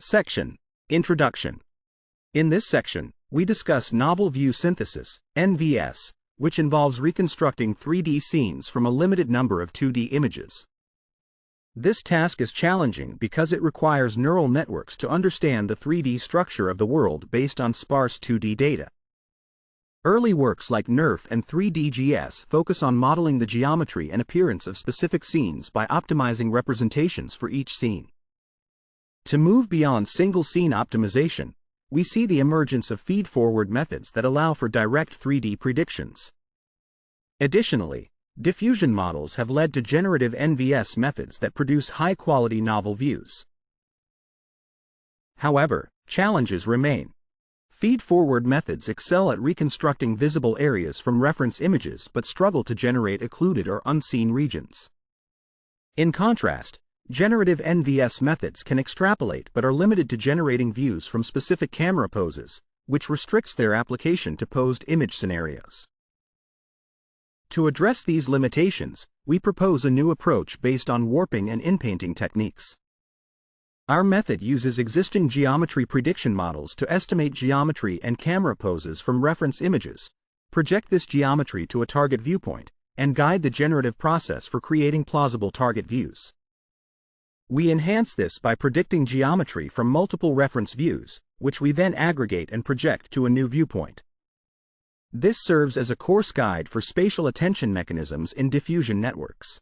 Section: Introduction. In this section, we discuss novel view synthesis, NVS, which involves reconstructing 3D scenes from a limited number of 2D images. This task is challenging because it requires neural networks to understand the 3D structure of the world based on sparse 2D data. Early works like NERF and 3DGS focus on modeling the geometry and appearance of specific scenes by optimizing representations for each scene. To move beyond single-scene optimization, we see the emergence of feed-forward methods that allow for direct 3D predictions. Additionally, diffusion models have led to generative NVS methods that produce high-quality novel views. However, challenges remain. Feed-forward methods excel at reconstructing visible areas from reference images but struggle to generate occluded or unseen regions. In contrast, generative NVS methods can extrapolate but are limited to generating views from specific camera poses, which restricts their application to posed image scenarios. To address these limitations, we propose a new approach based on warping and inpainting techniques. Our method uses existing geometry prediction models to estimate geometry and camera poses from reference images, project this geometry to a target viewpoint, and guide the generative process for creating plausible target views. We enhance this by predicting geometry from multiple reference views, which we then aggregate and project to a new viewpoint. This serves as a course guide for spatial attention mechanisms in diffusion networks.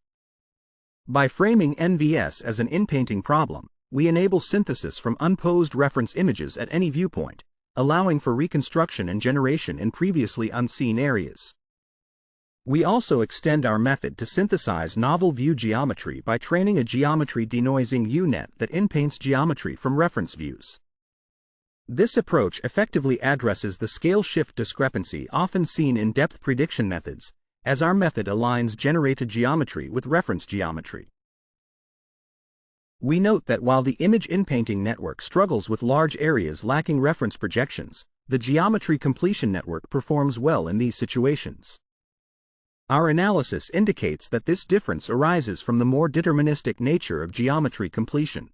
By framing NVS as an inpainting problem, we enable synthesis from unposed reference images at any viewpoint, allowing for reconstruction and generation in previously unseen areas. We also extend our method to synthesize novel view geometry by training a geometry denoising U-net that inpaints geometry from reference views. This approach effectively addresses the scale shift discrepancy often seen in depth prediction methods, as our method aligns generated geometry with reference geometry. We note that while the image inpainting network struggles with large areas lacking reference projections, the geometry completion network performs well in these situations. Our analysis indicates that this difference arises from the more deterministic nature of geometry completion.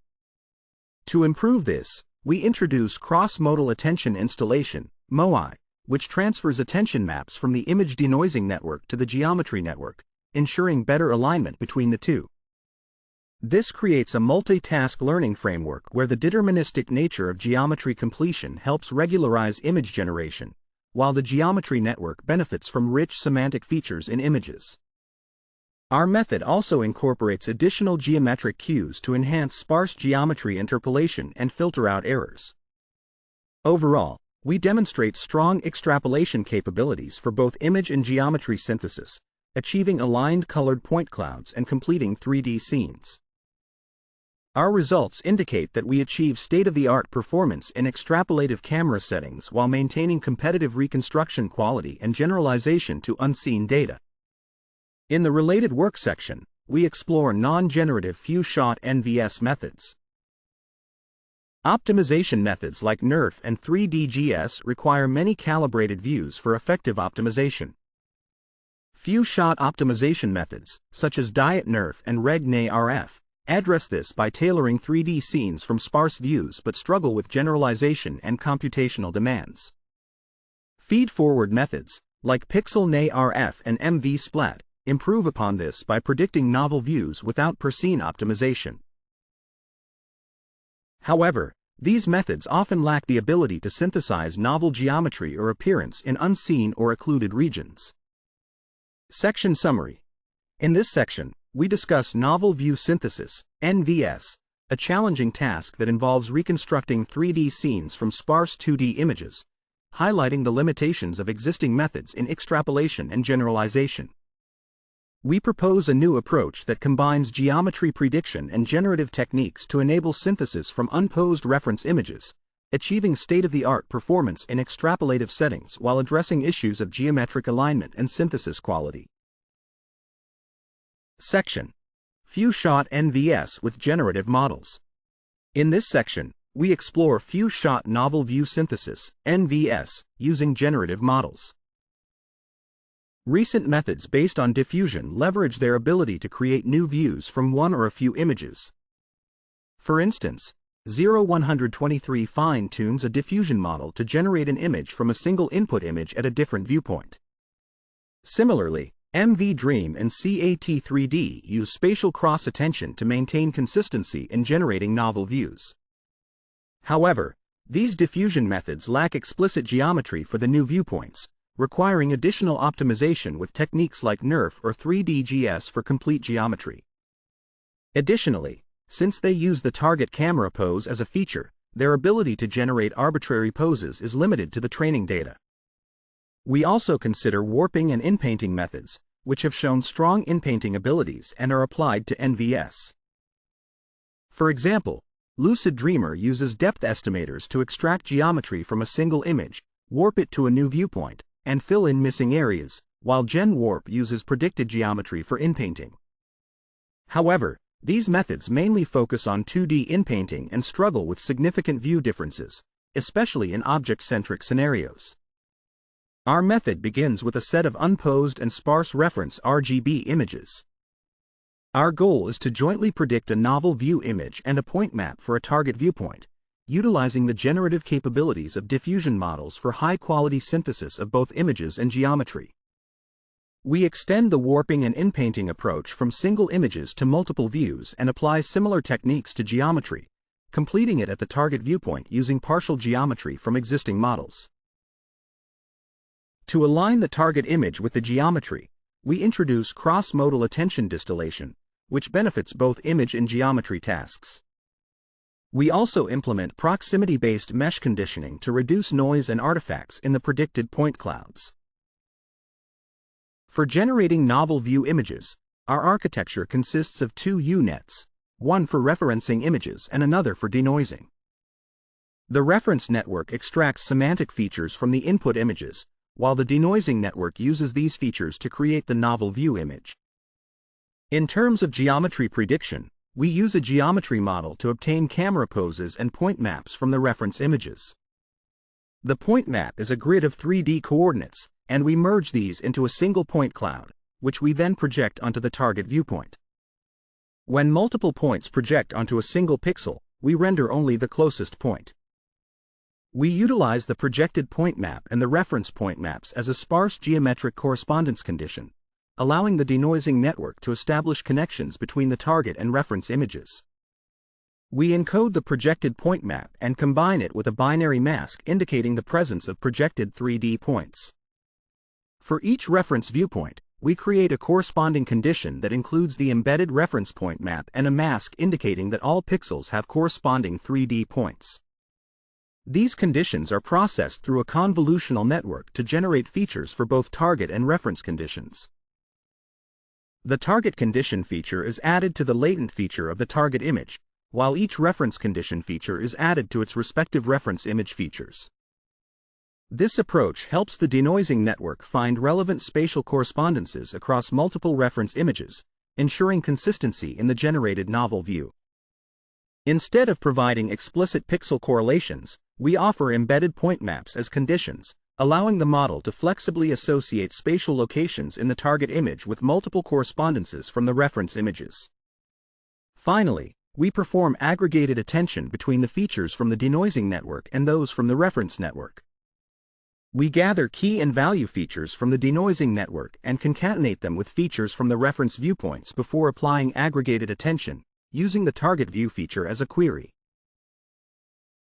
To improve this, we introduce cross-modal attention installation, (MOI), which transfers attention maps from the image denoising network to the geometry network, ensuring better alignment between the two. This creates a multitask learning framework where the deterministic nature of geometry completion helps regularize image generation, while the geometry network benefits from rich semantic features in images. Our method also incorporates additional geometric cues to enhance sparse geometry interpolation and filter out errors. Overall, we demonstrate strong extrapolation capabilities for both image and geometry synthesis, achieving aligned colored point clouds and completing 3D scenes. Our results indicate that we achieve state-of-the-art performance in extrapolative camera settings while maintaining competitive reconstruction quality and generalization to unseen data. In the related work section, we explore non-generative few-shot NVS methods. Optimization methods like NERF and 3DGS require many calibrated views for effective optimization. Few-shot optimization methods, such as Diet NERF and Reg-NA-RF, address this by tailoring 3D scenes from sparse views but struggle with generalization and computational demands. Feed-forward methods, like Pixel-NA-RF and MV-Splat, improve upon this by predicting novel views without per scene optimization. However, these methods often lack the ability to synthesize novel geometry or appearance in unseen or occluded regions. Section Summary. In this section, we discuss novel view synthesis, NVS, a challenging task that involves reconstructing 3D scenes from sparse 2D images, highlighting the limitations of existing methods in extrapolation and generalization. We propose a new approach that combines geometry prediction and generative techniques to enable synthesis from unposed reference images, achieving state-of-the-art performance in extrapolative settings while addressing issues of geometric alignment and synthesis quality. Section: Few-shot NVS with generative models. In this section, we explore few-shot novel view synthesis, NVS, using generative models. Recent methods based on diffusion leverage their ability to create new views from one or a few images. For instance, 0123 fine-tunes a diffusion model to generate an image from a single input image at a different viewpoint. Similarly, MV-Dream and CAT3D use spatial cross-attention to maintain consistency in generating novel views. However, these diffusion methods lack explicit geometry for the new viewpoints, requiring additional optimization with techniques like NeRF or 3D-GS for complete geometry. Additionally, since they use the target camera pose as a feature, their ability to generate arbitrary poses is limited to the training data. We also consider warping and inpainting methods, which have shown strong inpainting abilities and are applied to NVS. For example, Lucid Dreamer uses depth estimators to extract geometry from a single image, warp it to a new viewpoint, and fill in missing areas, while Gen Warp uses predicted geometry for inpainting. However, these methods mainly focus on 2D inpainting and struggle with significant view differences, especially in object-centric scenarios. Our method begins with a set of unposed and sparse reference RGB images. Our goal is to jointly predict a novel view image and a point map for a target viewpoint, utilizing the generative capabilities of diffusion models for high-quality synthesis of both images and geometry. We extend the warping and inpainting approach from single images to multiple views and apply similar techniques to geometry, completing it at the target viewpoint using partial geometry from existing models. To align the target image with the geometry, we introduce cross-modal attention distillation, which benefits both image and geometry tasks. We also implement proximity-based mesh conditioning to reduce noise and artifacts in the predicted point clouds. For generating novel view images, our architecture consists of two U-nets, one for referencing images and another for denoising. The reference network extracts semantic features from the input images, while the denoising network uses these features to create the novel view image. In terms of geometry prediction, we use a geometry model to obtain camera poses and point maps from the reference images. The point map is a grid of 3D coordinates, and we merge these into a single point cloud, which we then project onto the target viewpoint. When multiple points project onto a single pixel, we render only the closest point. We utilize the projected point map and the reference point maps as a sparse geometric correspondence condition, allowing the denoising network to establish connections between the target and reference images. We encode the projected point map and combine it with a binary mask indicating the presence of projected 3D points. For each reference viewpoint, we create a corresponding condition that includes the embedded reference point map and a mask indicating that all pixels have corresponding 3D points. These conditions are processed through a convolutional network to generate features for both target and reference conditions. The target condition feature is added to the latent feature of the target image, while each reference condition feature is added to its respective reference image features. This approach helps the denoising network find relevant spatial correspondences across multiple reference images, ensuring consistency in the generated novel view. Instead of providing explicit pixel correlations, we offer embedded point maps as conditions, allowing the model to flexibly associate spatial locations in the target image with multiple correspondences from the reference images. Finally, we perform aggregated attention between the features from the denoising network and those from the reference network. We gather key and value features from the denoising network and concatenate them with features from the reference viewpoints before applying aggregated attention, using the target view feature as a query.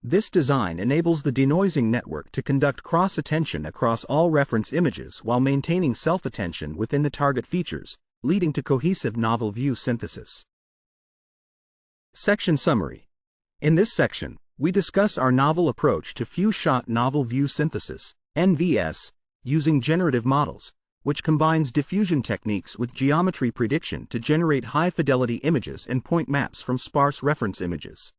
This design enables the denoising network to conduct cross-attention across all reference images while maintaining self-attention within the target features, leading to cohesive novel view synthesis. Section Summary. In this section, we discuss our novel approach to few-shot novel view synthesis, NVS, using generative models, which combines diffusion techniques with geometry prediction to generate high-fidelity images and point maps from sparse reference images.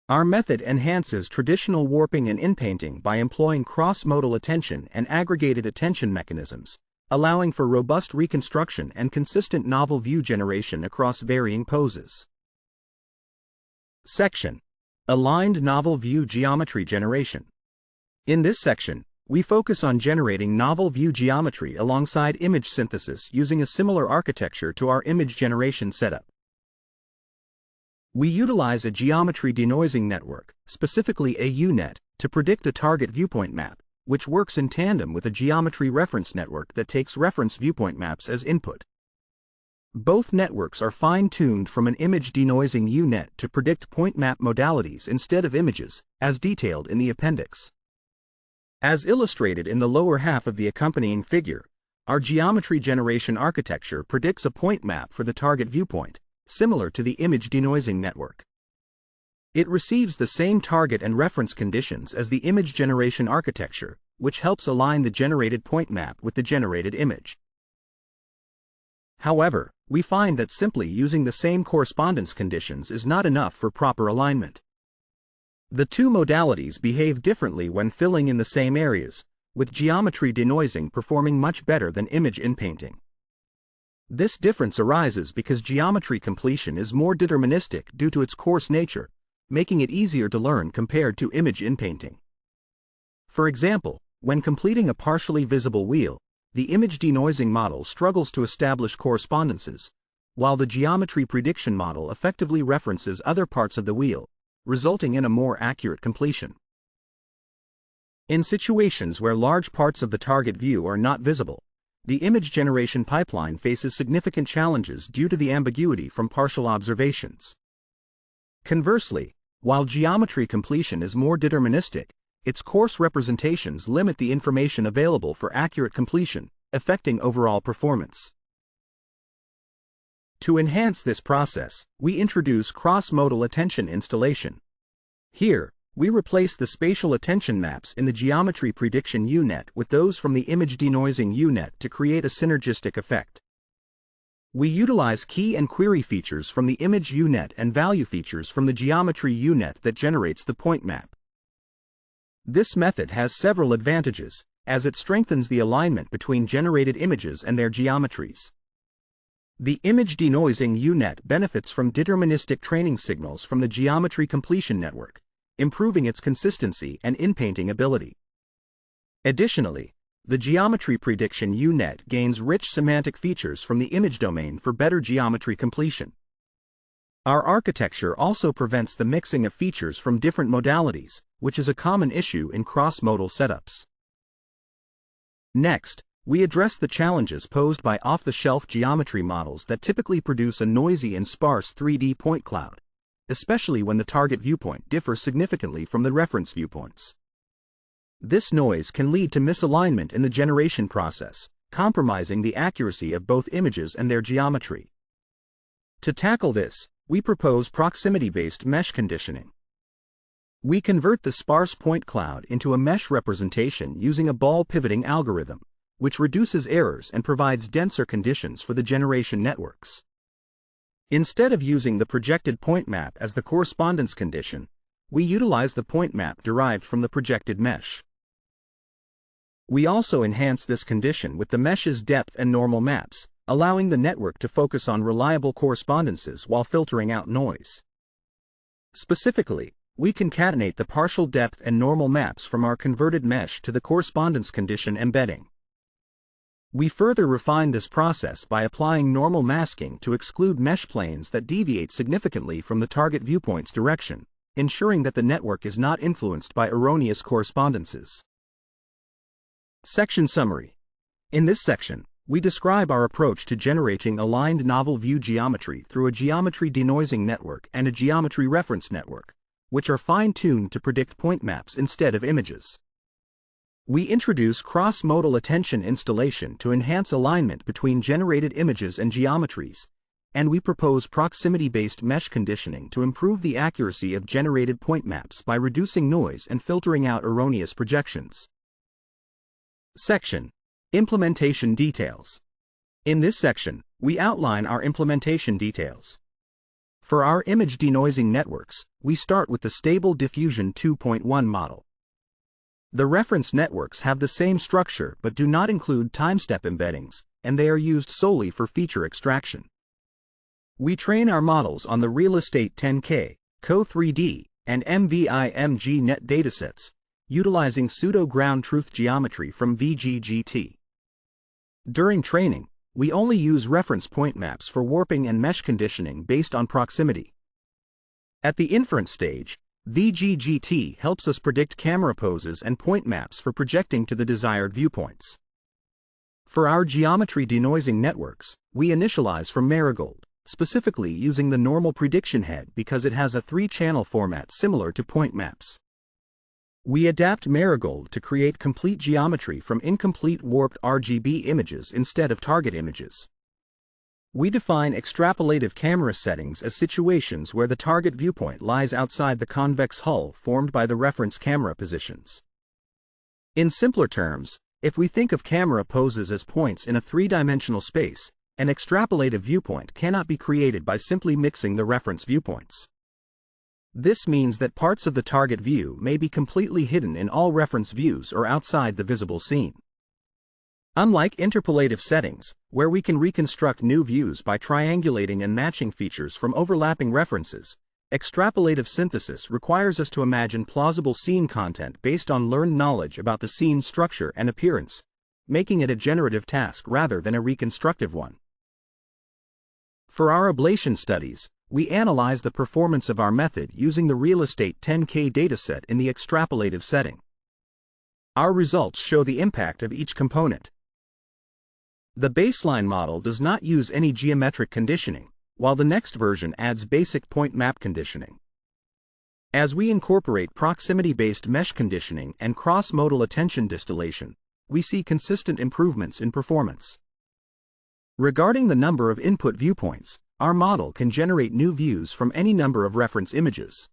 Our method enhances traditional warping and inpainting by employing cross-modal attention and aggregated attention mechanisms, allowing for robust reconstruction and consistent novel view generation across varying poses. Section: Aligned Novel View Geometry Generation. In this section, we focus on generating novel view geometry alongside image synthesis using a similar architecture to our image generation setup. We utilize a geometry denoising network, specifically a UNet, to predict a target viewpoint map, which works in tandem with a geometry reference network that takes reference viewpoint maps as input. Both networks are fine-tuned from an image denoising UNet to predict point map modalities instead of images, as detailed in the appendix. As illustrated in the lower half of the accompanying figure, our geometry generation architecture predicts a point map for the target viewpoint, similar to the image denoising network. It receives the same target and reference conditions as the image generation architecture, which helps align the generated point map with the generated image. However, we find that simply using the same correspondence conditions is not enough for proper alignment. The two modalities behave differently when filling in the same areas, with geometry denoising performing much better than image inpainting. This difference arises because geometry completion is more deterministic due to its coarse nature, making it easier to learn compared to image inpainting. For example, when completing a partially visible wheel, the image denoising model struggles to establish correspondences, while the geometry prediction model effectively references other parts of the wheel, resulting in a more accurate completion. In situations where large parts of the target view are not visible, the image generation pipeline faces significant challenges due to the ambiguity from partial observations. Conversely, while geometry completion is more deterministic, its coarse representations limit the information available for accurate completion, affecting overall performance. To enhance this process, we introduce cross-modal attention installation. Here, we replace the spatial attention maps in the geometry prediction UNet with those from the image denoising UNet to create a synergistic effect. We utilize key and query features from the image UNet and value features from the geometry UNet that generates the point map. This method has several advantages, as it strengthens the alignment between generated images and their geometries. The image denoising UNet benefits from deterministic training signals from the geometry completion network, improving its consistency and inpainting ability. Additionally, the geometry prediction UNet gains rich semantic features from the image domain for better geometry completion. Our architecture also prevents the mixing of features from different modalities, which is a common issue in cross-modal setups. Next, we address the challenges posed by off-the-shelf geometry models that typically produce a noisy and sparse 3D point cloud, especially when the target viewpoint differs significantly from the reference viewpoints. This noise can lead to misalignment in the generation process, compromising the accuracy of both images and their geometry. To tackle this, we propose proximity-based mesh conditioning. We convert the sparse point cloud into a mesh representation using a ball pivoting algorithm, which reduces errors and provides denser conditions for the generation networks. Instead of using the projected point map as the correspondence condition, we utilize the point map derived from the projected mesh. We also enhance this condition with the mesh's depth and normal maps, allowing the network to focus on reliable correspondences while filtering out noise. Specifically, we concatenate the partial depth and normal maps from our converted mesh to the correspondence condition embedding. We further refine this process by applying normal masking to exclude mesh planes that deviate significantly from the target viewpoint's direction, ensuring that the network is not influenced by erroneous correspondences. Section Summary. In this section, we describe our approach to generating aligned novel view geometry through a geometry denoising network and a geometry reference network, which are fine-tuned to predict point maps instead of images. We introduce cross-modal attention installation to enhance alignment between generated images and geometries, and we propose proximity-based mesh conditioning to improve the accuracy of generated point maps by reducing noise and filtering out erroneous projections. Section: Implementation Details. In this section, we outline our implementation details. For our image denoising networks, we start with the stable diffusion 2.1 model. The reference networks have the same structure but do not include timestep embeddings, and they are used solely for feature extraction. We train our models on the Real Estate 10K, Co3D, and MVIMG-NET datasets, utilizing pseudo-ground truth geometry from VGGT. During training, we only use reference point maps for warping and mesh conditioning based on proximity. At the inference stage, VGGT helps us predict camera poses and point maps for projecting to the desired viewpoints. For our geometry denoising networks, we initialize from Marigold, specifically using the normal prediction head because it has a 3-channel format similar to point maps. We adapt Marigold to create complete geometry from incomplete warped RGB images instead of target images. We define extrapolative camera settings as situations where the target viewpoint lies outside the convex hull formed by the reference camera positions. In simpler terms, if we think of camera poses as points in a 3-dimensional space, an extrapolative viewpoint cannot be created by simply mixing the reference viewpoints. This means that parts of the target view may be completely hidden in all reference views or outside the visible scene. Unlike interpolative settings, where we can reconstruct new views by triangulating and matching features from overlapping references, extrapolative synthesis requires us to imagine plausible scene content based on learned knowledge about the scene's structure and appearance, making it a generative task rather than a reconstructive one. For our ablation studies, we analyze the performance of our method using the real estate 10K dataset in the extrapolative setting. Our results show the impact of each component. The baseline model does not use any geometric conditioning, while the next version adds basic point map conditioning. As we incorporate proximity-based mesh conditioning and cross-modal attention distillation, we see consistent improvements in performance. Regarding the number of input viewpoints, our model can generate new views from any number of reference images.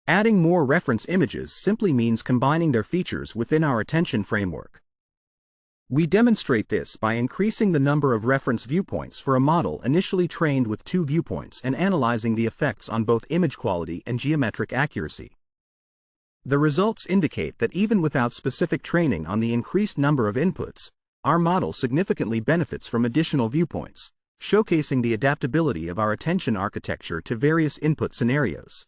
Adding more reference images simply means combining their features within our attention framework. We demonstrate this by increasing the number of reference viewpoints for a model initially trained with 2 viewpoints and analyzing the effects on both image quality and geometric accuracy. The results indicate that even without specific training on the increased number of inputs, our model significantly benefits from additional viewpoints, showcasing the adaptability of our attention architecture to various input scenarios.